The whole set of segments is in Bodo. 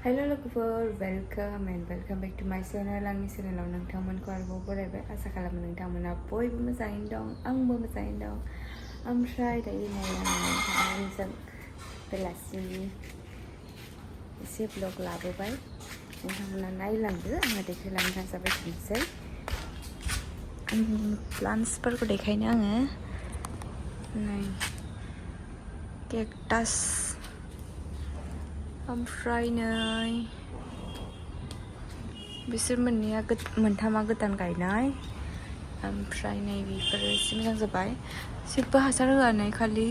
Hello logoफोर, welcome and welcome back to my channel. आंनि चेनेलाव नोंथांमोनखौ आरोबाव बरायबाय। आसा खालामो नोंथांमोना बयबो मोजाङैनो दं, आंबो मोजाङैनो दं। ओमफ्राय दायो नै आङो नोंथांमोनजों बेलासिनि एसे ब्लग लाबोबाय। नोंथांमोना नायलांदो, आङो देखायलांनो नाजाबाय थानोसै। आंनि प्लान्टसफोरखौ देखायनो आङो नै केकटास ओमफ्राय नै बिसोर मोनथामा गोदान गायनाय ओमफ्राय नै बेफोरो एसे मोजां जाबाय। जेबो हासार होआनै खालि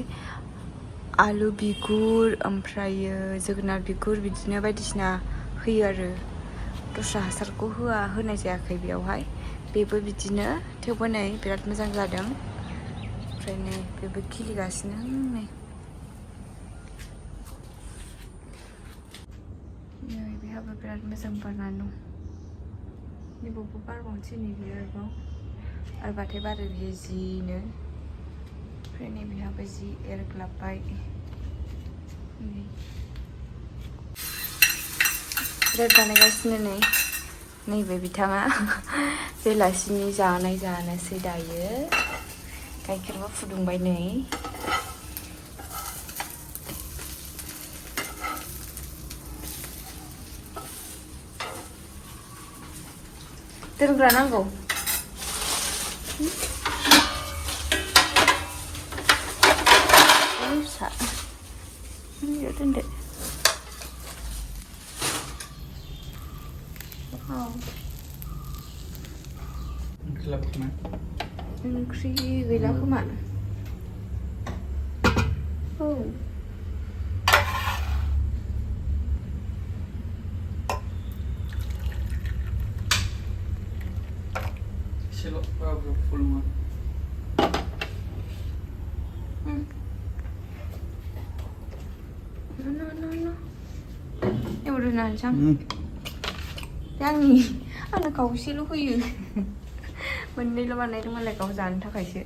आलु बिगुर ओमफ्रायो जोगोनार बिगुर बिदिनो बायदिसिना होयो आरो दस्रा हासारखौ होनाय जायाखै बेयावहाय। बेबो बिदिनो थेवबो नै बिराद मोजां जादों। ओमफ्राय नै बेबो खिलिगासिनो नै बेहाबो बिराद मोजां बारनानै दं। नैबावबो बारबावनोसै नै बियो आरोबाव आरोबाथाय बारो बियो जिनो। ओमफ्राय नै बेहाबो जि एरग्लाबबाय। बिराद बानायगासिनो नैबे बिथाङा बेलासिनि जानाय जानोसै दायो। गाइखेरबो फुदुंबाय नै। दोनग्रा नांगौ। फिसा बेयाव दोनदो। ओंख्रि गैला खोमा। औ आंनो खावसेल' होयो। मोननैल' बानायदों मालाय गाव जानो थाखायसो।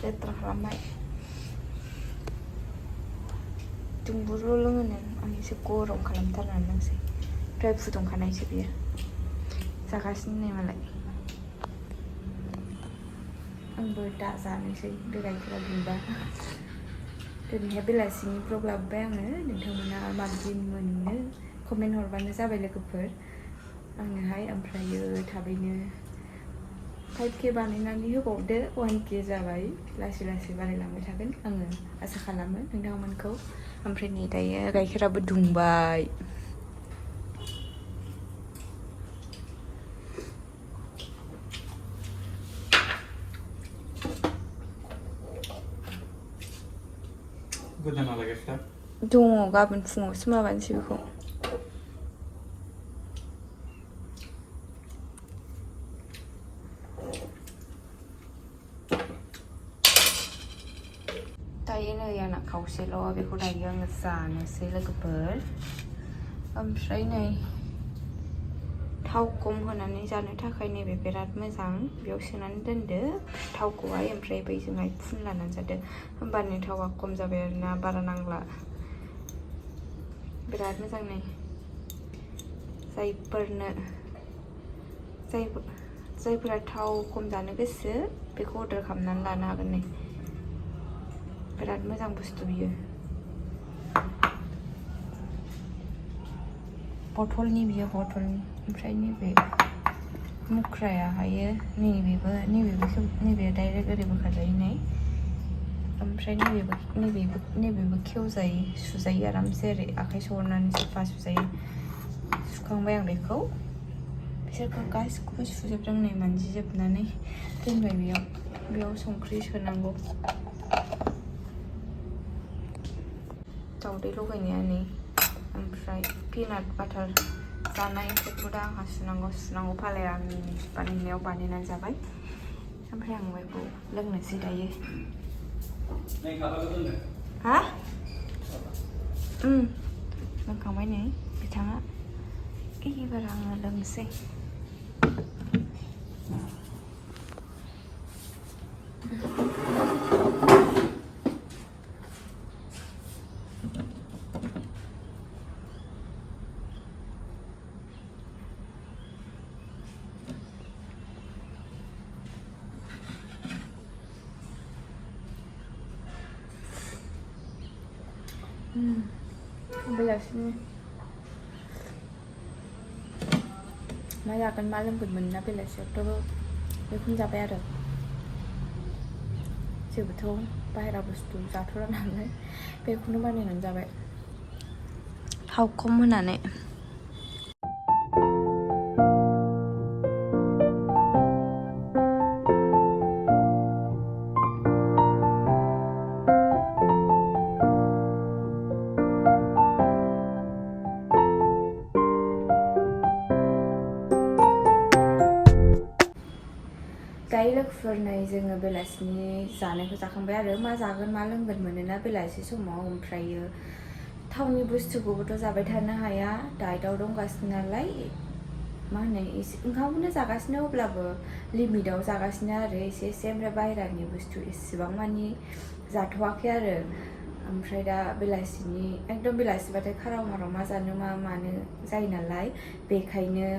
लेथ्रा खालामबाय। दुंबुरल' लोङोनो आं एसे गरम खालामथारनानै लोंसै। ओमफ्राय फुदुंखानायसो बियो। जागासिनो नै मालाय। आंबो दा जानोसै बे गाइखेरा दुंबा। दिनैहाय बेलासिनि ब्लग लाबोबाय आङो। नोंथांमोना माबायदि मोनो कमेन्ट हरबानो जाबाय लोगोफोर आंनोहाय। ओमफ्रायो थाबैनो 5K बानायनानै होबावदो। 1K जाबाय। लासै लासै बारायलांबाय थागोन आङो आसा खालामो नोंथांमोनखौ। ओमफ्राय नै दायो गाइखेराबो दुंबाय। गोदाना गाइखेरा दङ, गाबोन फुङावसो माबानोसै बेखौ। दायो नै आंना खावसेल', बेखौ दायो आङो जानोसै लोगोफोर। ओमफ्राय नै थाव खम होनानै जानो थाखाय नैबे बिराद मोजां। बेयाव सोनानै दोनदो थावखौहाय, ओमफ्राय बैजोंहाय फुनलानानै जादो। होमबानो थावा खम जाबाय आरोना, बारा नांला। बिराद मोजां नै। जायफोरा थाव खम जानो गोसो बेखौ अर्डार खालामनानै लानो हागोन नै। बिराद मोजां बुस्थु बियो। बथलनि बियो बथलनि। ओमफ्राय नैबे मुख्रायाहायो नैबे डाइरेक्ट ओरै बोखाजायो नै। ओमफ्राय नैबेबो खेवजायो, सुजायो आरामसे ओरै आखाइ सहरनानै साफा सुजायो। सुखांबाय आं बेखौ। बिसोरखौ गासिखौबो सुजोबदों नै, मानजिजोबनानै दोनबाय बेयाव संख्रि सोनांगौ। दावदै लगायनाया नै। ओमफ्राय पिनाट बाटार जानाय ओंख्रिखौ दा आंहा सुनांगौ फालाया आंनि बानायनायाव बानायनानै जाबाय। ओमफ्राय आं बेखौ लोंनोसै दायो। हा? लोंखांबाय नै बिथाङा। एबार आङो लोंसै। बेलासिनि मा जागोन मा लोंगोन मोनना बेलासियावथ' बेखौनो जाबाय आरो जेबोथ' बाहेरा बुस्थु जाथ'ला नालाय बेखौनो बानायनानै जाबाय थाव खम होनानै दायो लोगोफोर नै जोङो बेलासिनि जानायखौ जाखांबाय आरो मा जागोन मा लोंगोन मोनोना बेलासि समाव ओमफ्रायो थावनि बुस्थुखौबोथ' जाबाय थानो हाया डाइटआव दंगासिनो नालाय मा होनो एसे ओंखामखौनो जागासिनो अब्लाबो लिमिटआव जागासिनो आरो एसे ओमफ्राय बाहेरानि बुस्थु एसेबां मानि जाथ'वाखै आरो ओमफ्राय दा बेलासिनि एकदम बेलासिबाथाय खाराव माराव मा जानो मा मानो जायो नालाय बेखायनो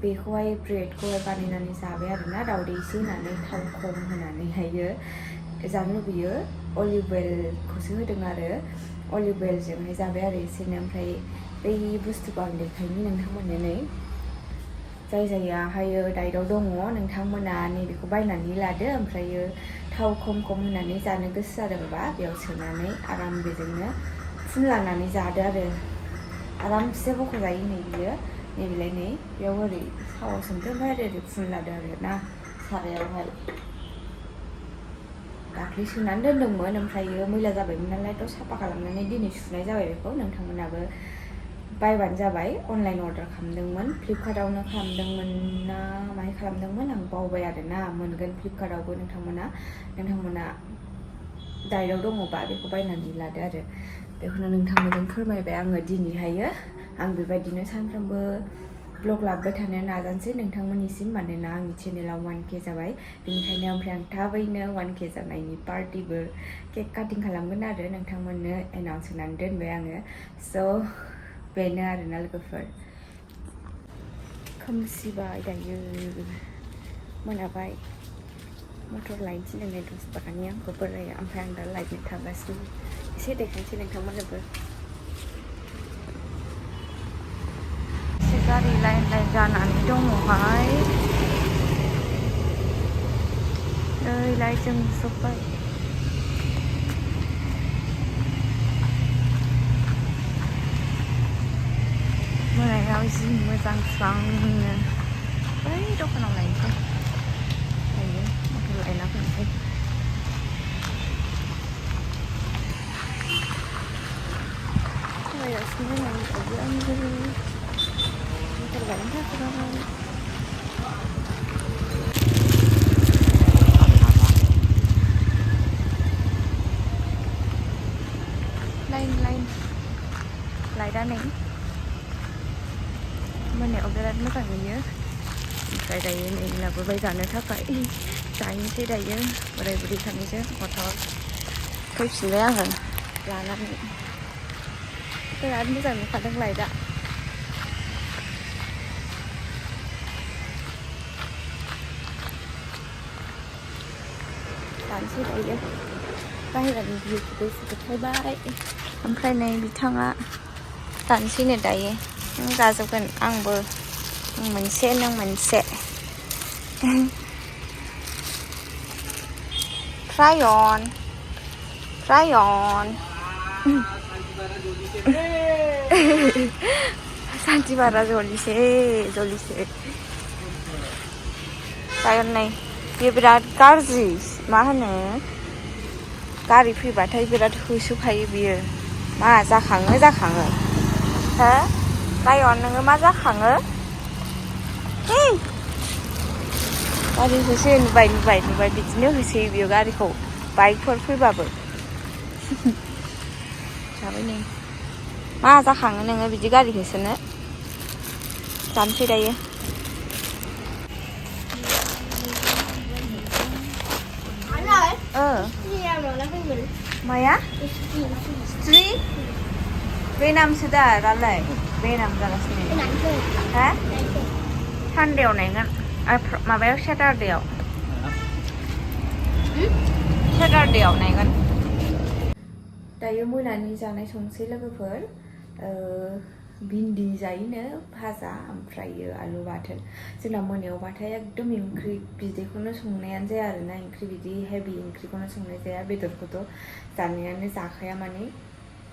बेखौहाय ब्रेडखौहाय बानायनानै जाबाय आरोना दावदै एसे होनानै थाव खम होनानैहायो जानो लुबैयो अलिभ अइलखौसो होदों आरो अलिभ अइलजोंहाय जाबाय आरो एसेनो ओमफ्राय बै बुस्थुखौ आं देखायनि नोंथांमोननो नै जाय जायाहायो डाइटआव दङ नोंथांमोना नैबेखौ बायनानै लादो ओमफ्रायो थाव खम होनानै जानो गोसो जादोंबा बेयाव सोनानै आराम बेजोंनो फुनलानानै जादो आरो आरामसे बख'जायो नै बियो नैबेलाय नै बेयाव ओरै थावाव सोमदो ओमफ्राय ओरै फुनलादो आरो ना सारायावहाय दाख्लै सोनानै दोनदोंमोन ओमफ्रायो मैला जाबायमोन नालायथ' साफा खालामनानै दिनै सुनाय जाबाय बेखौ नोंथांमोनाबो बायबानो जाबाय अनलाइन अर्डार खालामदोंमोन फ्लिपकार्टआवनो खालामदोंमोन ना माहाय खालामदोंमोन आं बावबाय आरोना मोनगोन फ्लिपकार्टआवबो नोंथांमोना डाइटआव दङबा बेखौ बायनानै लादो आरो बेखौनो नोंथांमोनजों फोरमायबाय आङो दिनैहायो आं बेबायदिनो सानफ्रामबो ब्लग लाबोबाय थानो नाजानोसै नोंथांमोननिसिम मानोना आंनि चेनेलाव 1K जाबाय बेनिखायनो ओमफ्राय आं थाबैनो 1K जानायनि पार्टिबो केक काटिं खालामगोन आरो नोंथांमोननो एनाउन्स होनानै दोनबाय आङो स' बेनो आरोना लोगोफोर खोमसिबाय दायो मोनाबाय मटर लाइट थिनदों 10 थाखानि आंखौ बोराया ओमफ्राय आं दा लाइटनि थांगासिनो एसे देखायनोसै नोंथांमोननोबो गारि लाइन जानानै दङहाय नै लाइट जोंजोब्बाय मोनायाव जि मोजां स्रांनो बै दखानाव लायनोसै दायो मटर लायना फैनोसै फरायगासिनो दङ आंबो मटर लायनो थाखाय लाइन लाइटआ नै मोनायाव बिराद मोजां नुयो ओमफ्राय दायो नै लाबोबाय जानो थाखाय जाहैनोसै दायो बोराय बुरै सानैजों हटाव फैफिनबाय आङो लानानै बिराद मोजां नुखादों लाइटआ जानोसै दायो बाहेरानि भिउखौबो एसे देखायबाय ओमफ्राय नै बिथाङा जानोसै नो दायो नों जाजोबगोन आंबो मोनसे नों मोनसे try on Santiparaya जलिसे try on नै बे बिराद गाज्रि मा होनो गारि फैबाथाय बिराद होसोखायो बियो मा जाखाङो हो लायन नोङो मा जाखाङो गारि होसोयो नुबाय बिदिनो होसोयो बियो गारिखौ बाइकफोर फैबाबो जाबाय नै मा जाखाङो नोङो बिदि गारि होसोनो जानोसै दायो माया स्ट्रि बे नामसो दा दालाय बे नाम जागासिनो हा सानदेआव नायगोन माबायाव सेटारडेआव नायगोन दायो मोनानि जानाय संसै लोगोफोर भिन्दि जायोनो भाजा ओमफ्रायो आलु बाथोन जोंना मोनायावबाथाय एकदम ओंख्रि बिदैखौनो संनायानो जाया आरोना ओंख्रि बिदि हेभि ओंख्रिखौनो संनाय जाया बेदरखौथ' जानायानो जाखाया माने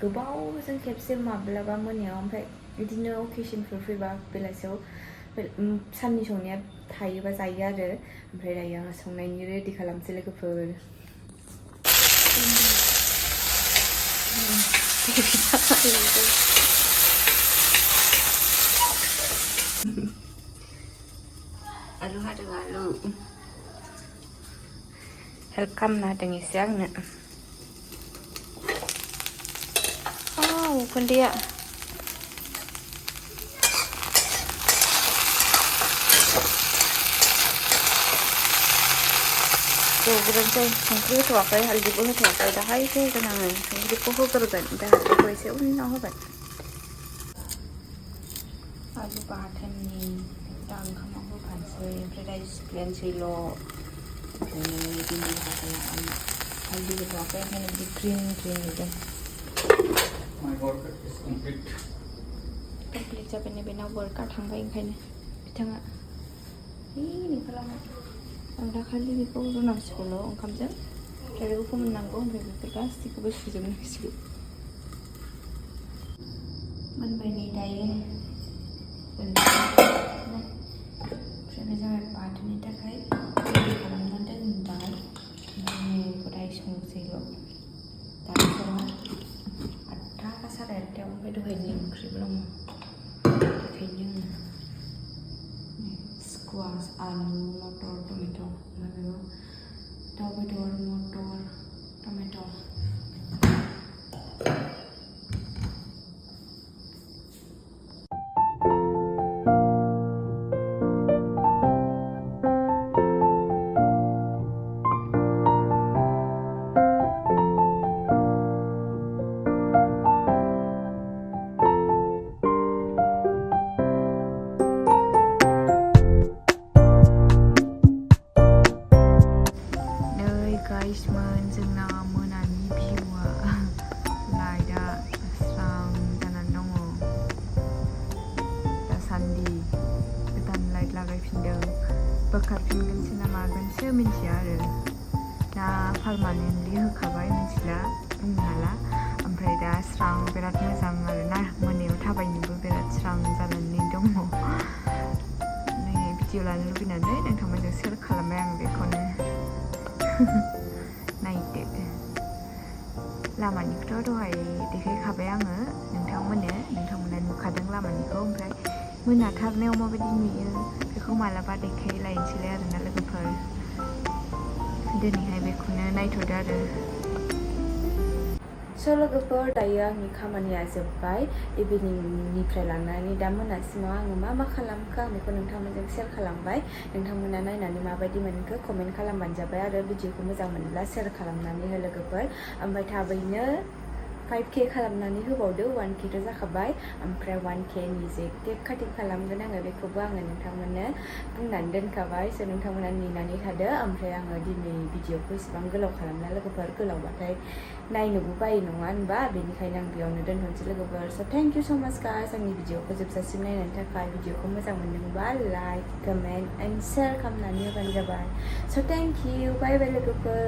गोबावजों खेबसे माब्लाबा मोनायाव ओमफ्राय बिदिनो अकेशनफोर फैबा बेलासियाव साननि संनाया थायोबा जायो आरो ओमफ्राय दायो आङो संनायनि रेडि खालामसै लोगोफोर आलु हादों आलु हेल्प खालामना होदों एसे आंनो उखुन्दैया एवग्रोनोसै संख्रि होथ'वाखै हालदैबो होथ'वाखै दाहायसो होगोन आङो संख्रिखौ होग्रोगोन ओमफ्राय हालदैखौ एसे उनाव होगोन आलु बाथोननि दा ओंखामाव होफानोसै ओमफ्राय दा सिफ्लेनोसैल' ओमफ्राय भिन्दि भाजाया हालदै होथ'वाखै ओंखायनो बिदि ग्रिन नुदों कमप्लिट जाबायनो बेनाव वर्कआ थांबाय ओंखायनो बिथाङा खालामो आं दाखालि बेखौ रुनांसिगौल' ओंखामजों ओमफ्राय बेखौ फोमोननांगौ ओमफ्राय बेफोर गासैखौबो सुजोबनांसिगौ मोनबाय नै दायो ओमफ्राय बे जाबाय बाथोननि थाखाय रेडि खालामनानै दोनबाय ओमफ्राय दायो संसैल' दायो 8टा बा 8:30 ओमफ्राय दहायनि ओंख्रिबो दङ बेखायनो स्कुवास आलु मटर टमेट' ओमफ्राय दाउ बेदर मटर टमेट' गाइसमोन जोंना मोनानि भिउआ लाइटआ स्रां जानानै दङ दासान्दि गोदान लाइट लागायफिनदों बोखारफिनगोनसो ना मागोनसो मिन्थिया आरो दा पारमानेन्टलि होखाबाय मिन्थिला बुंनो हाला ओमफ्राय दा स्रां बिराद मोजां आरोना मोनायाव थाबायनोबो बिराद स्रां जानानै दङ नै भिडिअ लानो लुबैनानै नोंथांमोनजों शेयार खालामबाय आं बेखौनो नायदो लामानिखौथ' दहाय देखायखाबाय आङो नोंथांमोना नुखादों लामानिखौ ओमफ्राय मोनाथारनायाव माबायदि नुयो बेखौ मालाबा देखायलायनोसैलाय आरोना लोगोफोर दिनैहाय बेखौनो नायथ'दो आरो स' लोगोफोर दायो आंनि खामानिया जोब्बाय इभिनिंनिफ्राय लानानै दा मोनासिमाव आङो मा खालामखो आं बेखौ नोंथांमोनजों शेयार खालामबाय नोंथांमोना नायनानै माबायदि मोनखो कमेन्ट खालामबानो जाबाय आरो भिडिअखौ मोजां मोनब्ला शेयार खालामनानै हो लोगोफोर ओमफ्राय थाबैनो 5K खालामनानै होबावदो 1K थ' जाखाबाय ओमफ्राय 1K नि जे केक काटिं खालामगोन आङो बेखौबो आङो नोंथांमोननो बुंनानै दोनखाबाय स' नोंथांमोना नेनानै थादो ओमफ्राय आङो दिनै भिडिअखौ इसेबां गोलाव खालामना लोगोफोर गोलावबाथाय नायनोबो बायो नङा होनबा बेनिखायनो आं बेयावनो दोनथ'नोसै लोगोफोर स' थेंक इउ स' माच गाइस आंनि भिडिअखौ जोबजासिम नायनायनि थाखाय भिडिअखौ मोजां मोनदोंबा लाइक कमेन्ट एन्ड शेयार खालामनानै होबानो जाबाय स' थेंक इउ बाय बाय लोगोफोर